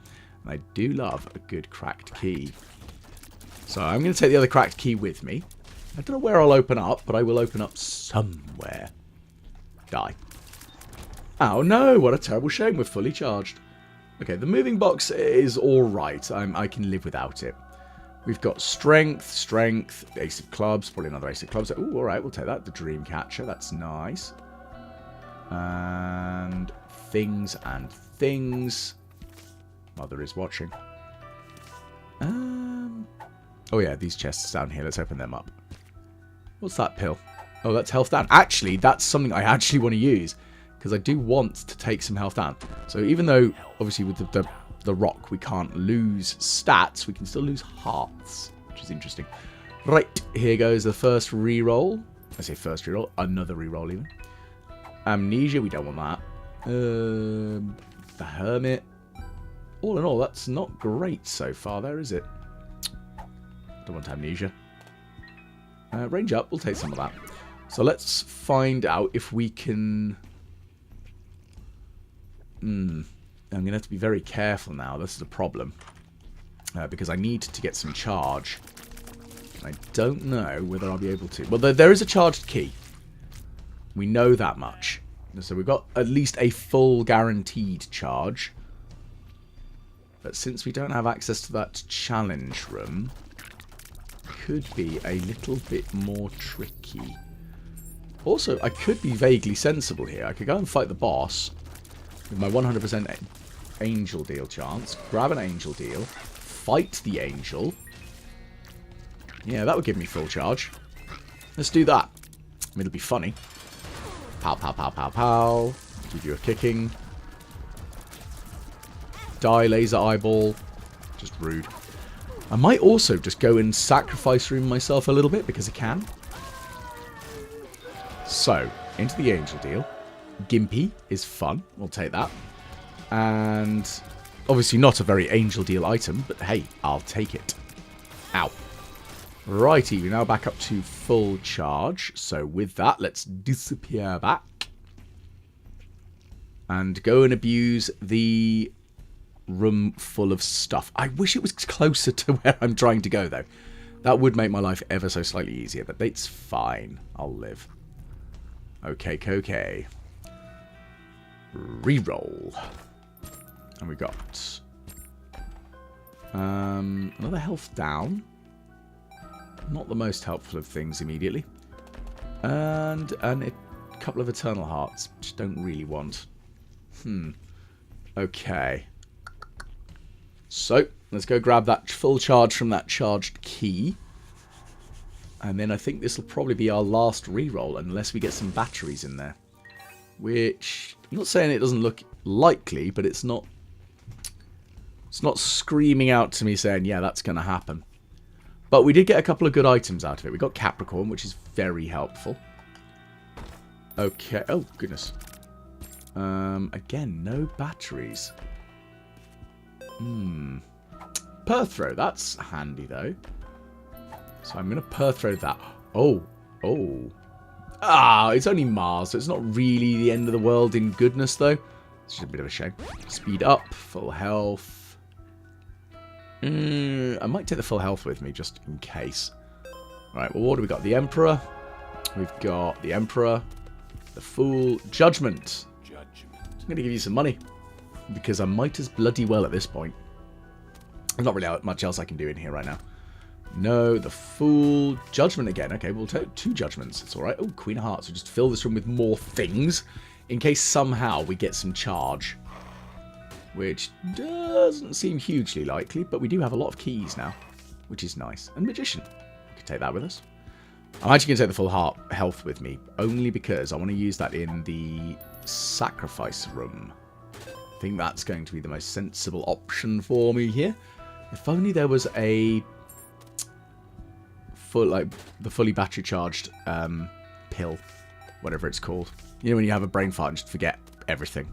And I do love a good cracked key. So I'm going to take the other cracked key with me. I don't know where I'll open up, but I will open up somewhere. Die. Oh no, what a terrible shame, we're fully charged. Okay, the moving box is alright. I can live without it. We've got strength, Ace of Clubs, probably another Ace of Clubs. Ooh, alright, we'll take that. The Dream Catcher, that's nice. And things and things. Mother is watching. Oh yeah, these chests down here. Let's open them up. What's that pill? Oh, that's health down. Actually, that's something I actually want to use, because I do want to take some health down. So even though, obviously, with the rock, we can't lose stats, we can still lose hearts, which is interesting. Right, here goes the first reroll. I say first reroll, another reroll even. Amnesia, we don't want that. The Hermit. All in all, that's not great so far there, is it? Don't want amnesia. Range up, we'll take some of that. So let's find out if we can... I'm going to have to be very careful now. This is a problem. Because I need to get some charge. I don't know whether I'll be able to. Well, there is a charged key. We know that much. So we've got at least a full guaranteed charge. But since we don't have access to that challenge room, could be a little bit more tricky. Also, I could be vaguely sensible here. I could go and fight the boss with my 100% angel deal chance. Grab an angel deal. Fight the angel. Yeah, that would give me full charge. Let's do that. I mean, it'll be funny. Pow, pow, pow, pow, pow. Give you a kicking. Die, laser eyeball. Just rude. I might also just go and sacrifice room myself a little bit because I can. So, into the angel deal. Gimpy is fun. We'll take that. And obviously not a very angel deal item, but hey, I'll take it. Ow. Righty, we're now back up to full charge. So with that, let's disappear back. And go and abuse the room full of stuff. I wish it was closer to where I'm trying to go, though. That would make my life ever so slightly easier, but it's fine. I'll live. Okay. Reroll. And we got another health down. Not the most helpful of things immediately. And a couple of eternal hearts, which I don't really want. Okay. So, let's go grab that full charge from that charged key. And then I think this will probably be our last reroll, unless we get some batteries in there. Which, I'm not saying it doesn't look likely, but it's not screaming out to me saying, yeah, that's going to happen. But we did get a couple of good items out of it. We got Capricorn, which is very helpful. Okay. Oh, goodness. Again, no batteries. Perth throw. That's handy, though. So I'm going to perth throw that. Oh. Ah, it's only Mars, so it's not really the end of the world in goodness, though. It's just a bit of a shame. Speed up. Full health. I might take the full health with me, just in case. Right, well, what do we got? The Emperor. We've got the Emperor. The Fool. Judgment. I'm going to give you some money. Because I might as bloody well at this point. There's not really much else I can do in here right now. No, the Fool. Judgment again. Okay, we'll take 2 judgments. It's alright. Oh, Queen of Hearts. We'll just fill this room with more things. In case somehow we get some charge. Which doesn't seem hugely likely, but we do have a lot of keys now, which is nice. And Magician. We could take that with us. I'm actually going to take the full health with me, only because I want to use that in the sacrifice room. I think that's going to be the most sensible option for me here. If only there was a the fully battery charged pill, whatever it's called. You know when you have a brain fart and just forget everything.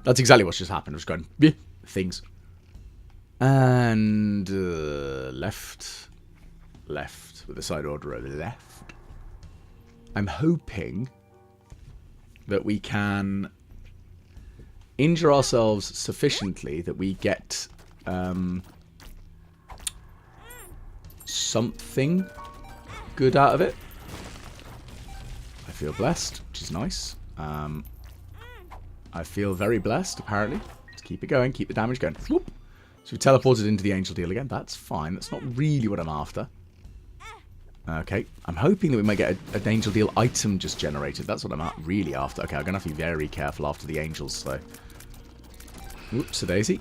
That's exactly what's just happened. I was going, things. And left. With the side order of left. I'm hoping that we can injure ourselves sufficiently that we get something good out of it. I feel blessed, which is nice. I feel very blessed, apparently. Let's keep it going. Keep the damage going. Whoop. So we teleported into the angel deal again. That's fine. That's not really what I'm after. Okay. I'm hoping that we might get an angel deal item just generated. That's what I'm really after. Okay, I'm going to have to be very careful after the angels, though. Whoops, a daisy.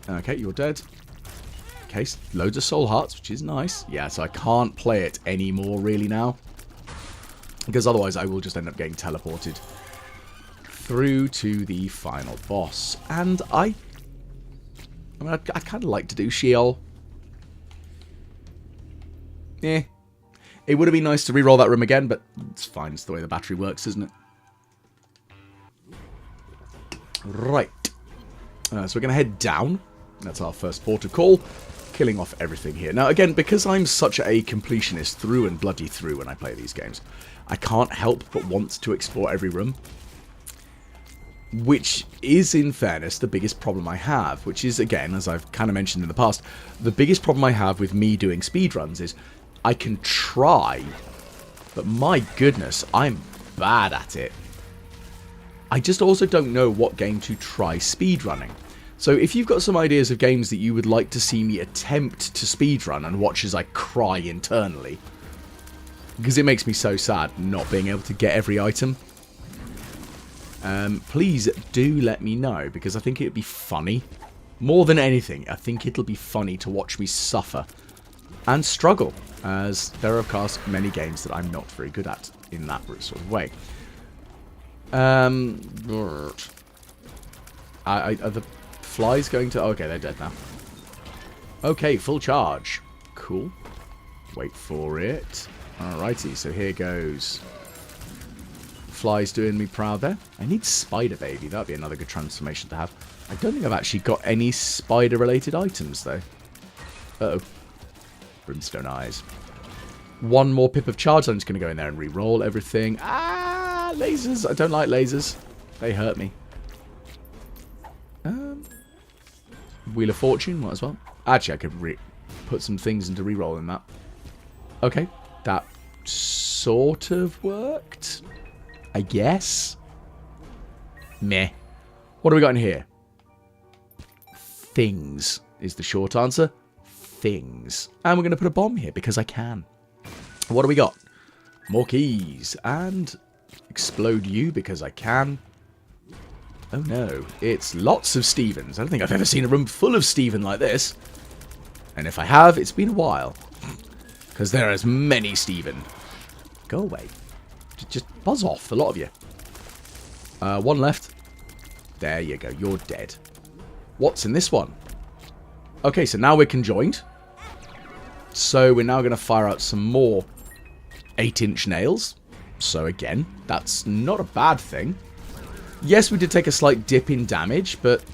Okay, you're dead. Okay, loads of soul hearts, which is nice. Yeah, so I can't play it anymore, really, now. Because otherwise I will just end up getting teleported through to the final boss. And I kind of like to do Sheol. Eh. It would have been nice to reroll that room again, but it's fine. It's the way the battery works, isn't it? Right. So we're going to head down. That's our first port of call. Killing off everything here. Now, again, because I'm such a completionist through and bloody through when I play these games, I can't help but want to explore every room. Which is, in fairness, the biggest problem I have. Which is, again, as I've kind of mentioned in the past, the biggest problem I have with me doing speedruns is I can try, but my goodness, I'm bad at it. I just also don't know what game to try speedrunning. So if you've got some ideas of games that you would like to see me attempt to speedrun and watch as I cry internally, because it makes me so sad not being able to get every item, please do let me know, because I think it would be funny. More than anything, I think it'll be funny to watch me suffer and struggle, as there are, of course, many games that I'm not very good at in that sort of way. Are the flies going to... Okay, they're dead now. Okay, full charge. Cool. Wait for it. Alrighty, so here goes. Flies doing me proud there. I need Spider Baby. That'd be another good transformation to have. I don't think I've actually got any spider-related items, though. Uh-oh. Brimstone Eyes. One more pip of charge. I'm just going to go in there and re-roll everything. Ah, lasers. I don't like lasers. They hurt me. Wheel of Fortune, might as well. Actually, I could put some things into re-roll in that. Okay. That sort of worked, I guess. Meh. What do we got in here? Things is the short answer. Things. And we're going to put a bomb here because I can. What do we got? More keys. And explode you because I can. Oh no. It's lots of Stevens. I don't think I've ever seen a room full of Steven like this. And if I have, it's been a while. Because there are as many Steven. Go away. Just buzz off, a lot of you. One left. There you go. You're dead. What's in this one? Okay, so now we're conjoined. So we're now going to fire out some more 8-inch nails. So again, that's not a bad thing. Yes, we did take a slight dip in damage, but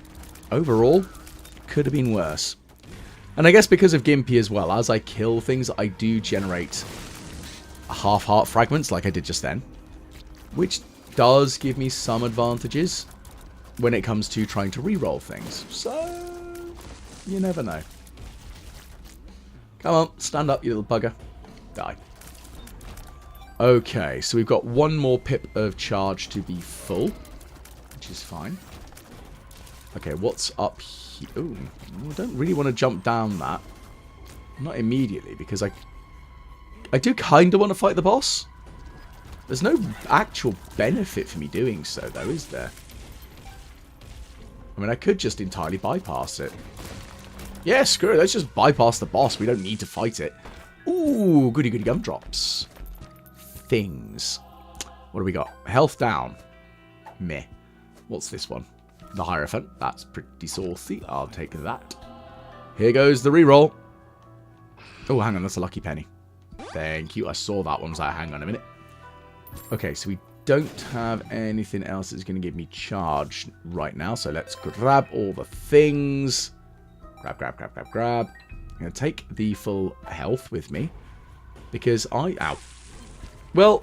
overall, could have been worse. And I guess because of Gimpy as well, as I kill things, I do generate half-heart fragments like I did just then. Which does give me some advantages when it comes to trying to re-roll things. So, you never know. Come on, stand up, you little bugger. Die. Okay, so we've got one more pip of charge to be full, which is fine. Okay, what's up here? Ooh, I don't really want to jump down that. Not immediately, because I do kind of want to fight the boss. There's no actual benefit for me doing so, though, is there? I mean, I could just entirely bypass it. Yeah, screw it. Let's just bypass the boss. We don't need to fight it. Ooh, goody goody gumdrops. Things. What do we got? Health down. Meh. What's this one? The Hierophant. That's pretty saucy. I'll take that. Here goes the reroll. Oh, hang on. That's a lucky penny. Thank you. I saw that one. I was like, hang on a minute. Okay, so we don't have anything else that's going to give me charge right now. So let's grab all the things. Grab, grab, grab, grab, grab. I'm going to take the full health with me. Because Ow. Well,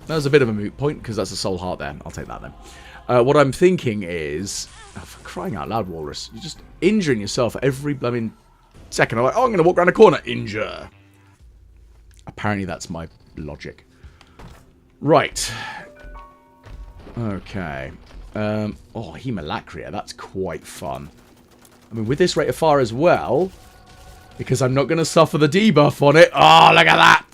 that was a bit of a moot point because that's a soul heart there. I'll take that then. What I'm thinking is... Oh, for crying out loud, Walrus. You're just injuring yourself every blooming second. I'm like, oh, I'm going to walk around a corner. Injure. Apparently that's my logic. Right. Okay. Oh, Hemolacria. That's quite fun. I mean, with this rate of fire as well, because I'm not going to suffer the debuff on it. Oh, look at that.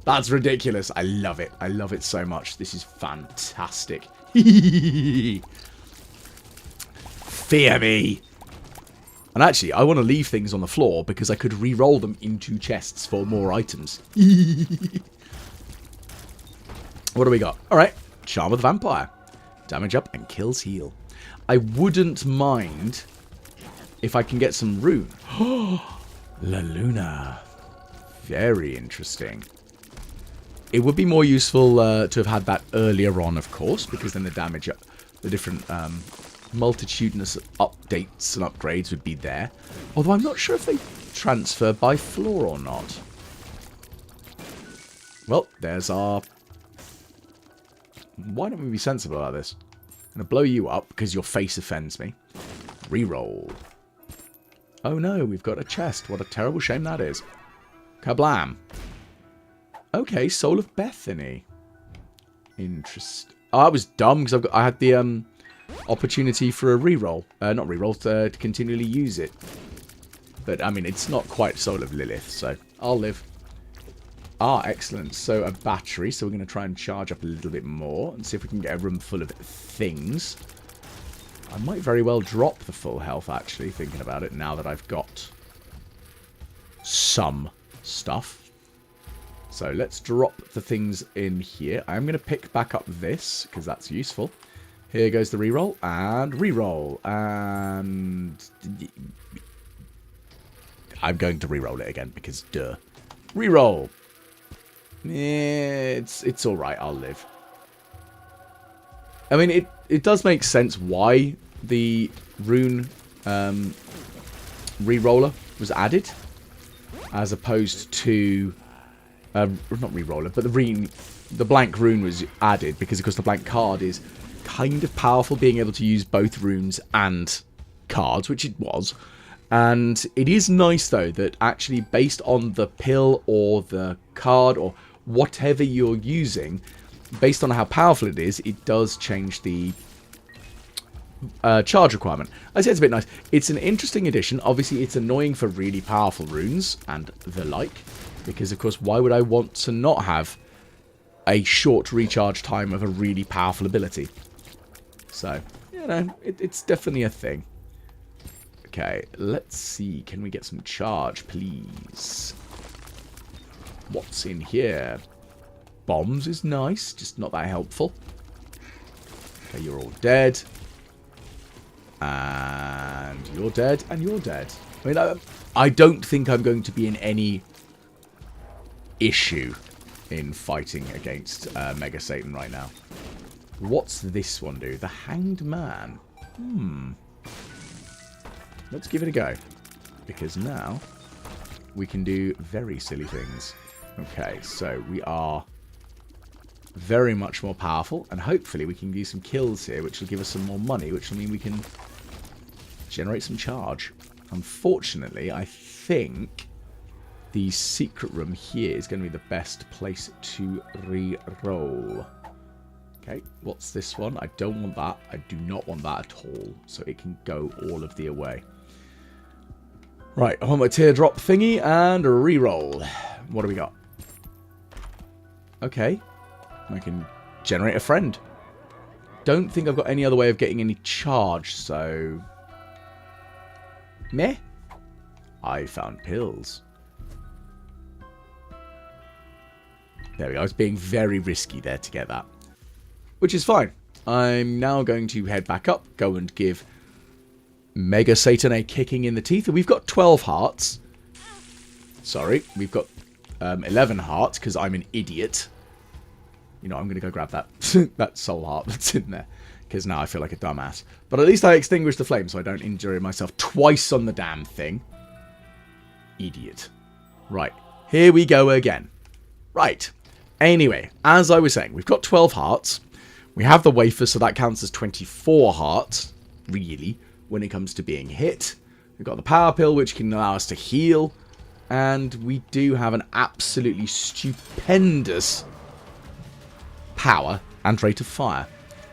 That's ridiculous. I love it. I love it so much. This is fantastic. Fear me. And actually, I want to leave things on the floor because I could re-roll them into chests for more items. What do we got? All right. Charm of the Vampire. Damage up and kills heal. I wouldn't mind if I can get some rune. La Luna. Very interesting. It would be more useful to have had that earlier on, of course, because then the damage, the different multitudinous updates and upgrades would be there. Although I'm not sure if they transfer by floor or not. Well, there's our... Why don't we be sensible about this? I'm going to blow you up because your face offends me. Reroll. Oh no, we've got a chest. What a terrible shame that is. Kablam. Okay, Soul of Bethany. Interesting. Oh, I was dumb because I had the opportunity for a reroll. Not reroll, to continually use it. But, I mean, it's not quite Soul of Lilith, so I'll live. Ah, excellent. So, a battery. So, we're going to try and charge up a little bit more and see if we can get a room full of things. I might very well drop the full health, actually, thinking about it, now that I've got some stuff. So, let's drop the things in here. I'm going to pick back up this, because that's useful. Here goes the reroll, and reroll, and... I'm going to reroll it again, because duh. Reroll! It's alright, I'll live. I mean, it does make sense why the rune reroller was added, as opposed to... not reroller, but the blank rune was added, because of course the blank card is kind of powerful, being able to use both runes and cards, which it was. And it is nice, though, that actually based on the pill or the card or whatever you're using, based on how powerful it is, it does change the charge requirement. I say it's a bit nice. It's an interesting addition. Obviously, it's annoying for really powerful runes and the like, because, of course, why would I want to not have a short recharge time of a really powerful ability? So, you know, it's definitely a thing. Okay, let's see. Can we get some charge, please? What's in here? Bombs is nice, just not that helpful. Okay, you're all dead. And you're dead, and you're dead. I mean, I don't think I'm going to be in any issue in fighting against Mega Satan right now. What's this one do? The Hanged Man. Let's give it a go. Because now we can do very silly things. Okay, so we are very much more powerful. And hopefully we can do some kills here, which will give us some more money, which will mean we can generate some charge. Unfortunately, I think the secret room here is going to be the best place to re-roll. Okay, what's this one? I don't want that. I do not want that at all. So it can go all of the way. Right, I want my teardrop thingy and re-roll. What do we got? Okay, I can generate a friend. Don't think I've got any other way of getting any charge, so... Meh. I found pills. There we go. I was being very risky there to get that. Which is fine. I'm now going to head back up, go and give Mega Satan a kicking in the teeth. And we've got 12 hearts. Sorry, we've got 11 hearts because I'm an idiot. You know, I'm going to go grab that, that soul heart that's in there. Because now I feel like a dumbass. But at least I extinguished the flame so I don't injure myself twice on the damn thing. Idiot. Right, here we go again. Right. Anyway, as I was saying, we've got 12 hearts. We have the wafer, so that counts as 24 hearts, really, when it comes to being hit. We've got the power pill, which can allow us to heal. And we do have an absolutely stupendous power and rate of fire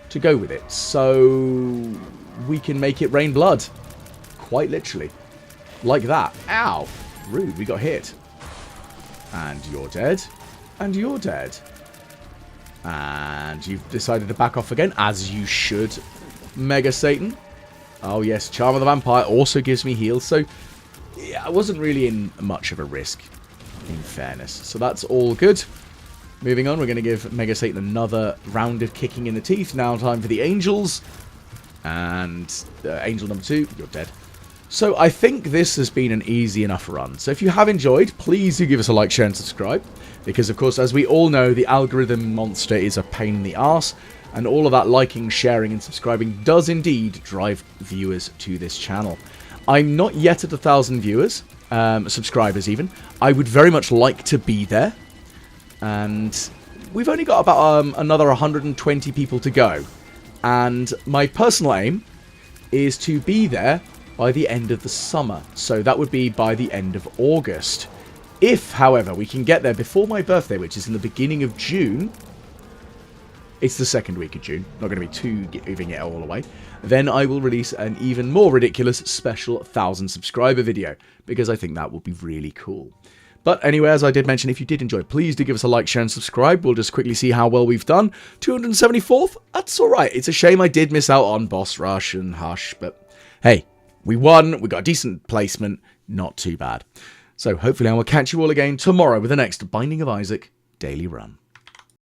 to go with it. So we can make it rain blood. Quite literally. Like that. Ow. Rude, we got hit. And you're dead. And you're dead. And you've decided to back off again, as you should, Mega Satan. Oh yes, Charm of the Vampire also gives me heals. So, yeah, I wasn't really in much of a risk, in fairness. So that's all good. Moving on, we're going to give Mega Satan another round of kicking in the teeth. Now time for the angels. And angel number 2, you're dead. So I think this has been an easy enough run. So if you have enjoyed, please do give us a like, share and subscribe. Because, of course, as we all know, the algorithm monster is a pain in the arse. And all of that liking, sharing, and subscribing does indeed drive viewers to this channel. I'm not yet at 1,000 viewers, subscribers even. I would very much like to be there. And we've only got about another 120 people to go. And my personal aim is to be there by the end of the summer. So that would be by the end of August. If, however, we can get there before my birthday, which is in the beginning of June, it's the second week of June, not going to be too giving it all away, then I will release an even more ridiculous special 1,000 subscriber video, because I think that will be really cool. But anyway, as I did mention, if you did enjoy, please do give us a like, share, and subscribe. We'll just quickly see how well we've done. 274th? That's alright. It's a shame I did miss out on Boss Rush and Hush, but hey, we won, we got a decent placement, not too bad. So hopefully I will catch you all again tomorrow with the next Binding of Isaac daily run.